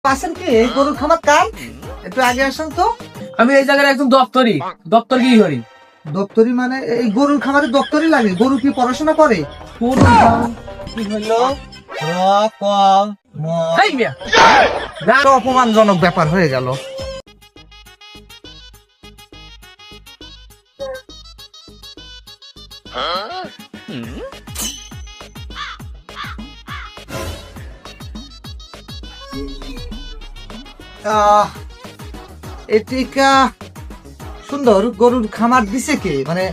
পাশের কি এই গরুর খামার কার? একটু আগে আসেন তো। আমি এই জায়গার একদম দপ্তর কি করি? দপ্তরি মানে এই গরুর খামারে দপ্তরি লাগে? গরু কি পড়াশোনা করে? কি হলো? এই মিয়া, একটা অপমানজনক ব্যাপার হয়ে গেল। এটিকা সুন্দর গরুর খামার দিছে কে? মানে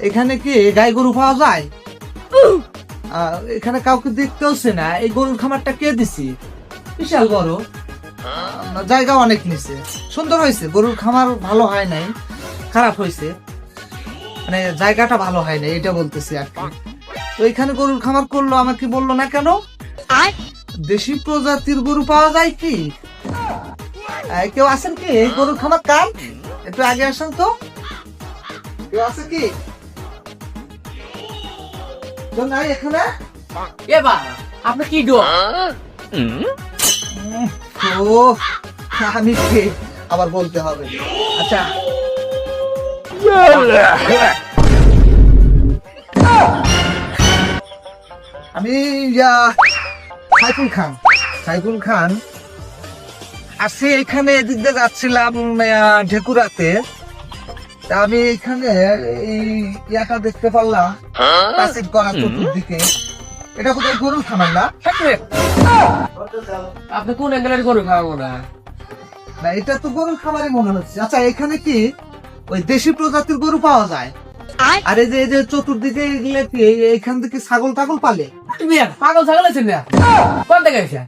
এখানে কি গাই গরু পাওয়া যায়? এখানে কাউকে দেখতেওছে না। এই গরুর খামারটা কে দিছি? বিশাল বড়, জায়গা অনেক নিচে। সুন্দর হয়েছে, গরুর খামার ভালো হয় নাই, খারাপ হয়েছে, মানে জায়গাটা ভালো হয় নাই এটা বলতেছি আর কি। তো এখানে গরুর খামার করলো, আমাকে বললো না কেন? দেশি প্রজাতির গরু পাওয়া যায় কি? কেউ আছেন কি? এই গরুর খামার কার? একটু আগে আসেন তো। কেউ আছে কি? কেউ নাই এখানে? এবার আপনি কি ডো? ও আমি কে আবার বলতে হবে? আচ্ছা, আমি সাইফুল খান আসি। এখানে এদিক দিয়ে যাচ্ছিলাম ঢেকুরাতে। তা আমি এখানে এই ইয়াটা দেখতে পারলাম, প্রাচীর করা চতুর্দিকে। এটা কোথায় গরুর খামার না? আপনি কোন অ্যাঙ্গেলের গরু খাওয়াবো না? না, এটা তো গরুর খামারই মনে হচ্ছে। আচ্ছা, এখানে কি ওই দেশি প্রজাতির গরু পাওয়া যায়? আর এই যে চতুর্দিকে এগুলো কি এখান থেকে ছাগল টাগল পালে? তুমি পাগল ছাগল আছেন না? কোন থেকে এসে?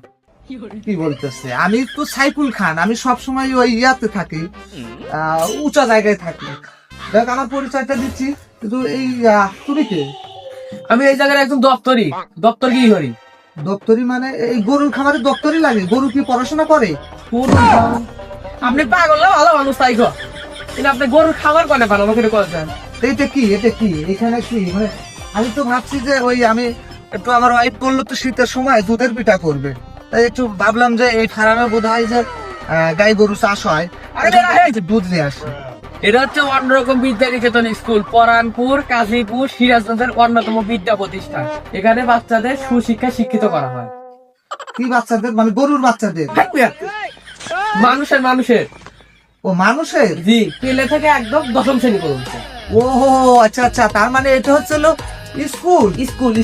কি বলতেছে? আমি তো সাইফুল খান, আমি সব সময় ওই ইয়াতে থাকি, উঁচা জায়গায় থাকি। দেখ, আমার পরিচয়টা দিচ্ছি, কিন্তু এই তুমি কে? আমি এই জায়গার একদম দপ্তর কি করি? দপ্তরি মানে এই গরুর খামারে দপ্তরি লাগে? গরু কি পড়াশোনা করে? আপনি পাগল না ভালো মানুষ তাই গো, কিন্তু আপনি গরুর খাবার কোনে পান আমাকে করেছেন? এটা কি এখানে কি মানে? আমি তো ভাবছি যে ওই আমি একটু, আমার ওয়াইফ বললো তো শীতের সময় দুধের পিঠা করবে, তাই একটু ভাবলাম যে এই ফার্মে বোধ হয় যে গাই গরু চাষ হয়, দুধ নিয়ে আসে। এটা হচ্ছে অন্যরকম বিদ্যা নিকেতন স্কুল, পরানপুর কাজীপুর সিরাজগঞ্জের অন্যতম বিদ্যা প্রতিষ্ঠান। এখানে বাচ্চাদের সুশিক্ষা শিক্ষিত করা হয়। কি বাচ্চাদের? মানে গরুর বাচ্চাদের? মানুষের ও মানুষের? জি, পেলে থেকে একদম দশম শ্রেণী পর্যন্ত। ও আচ্ছা, তার মানে এটা হচ্ছে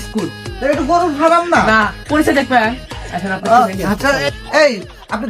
স্কুল। এটা গরুর ফার্ম না? না, পরিচয় দেখবেন এখন আপনি। আচ্ছা, এই আপনি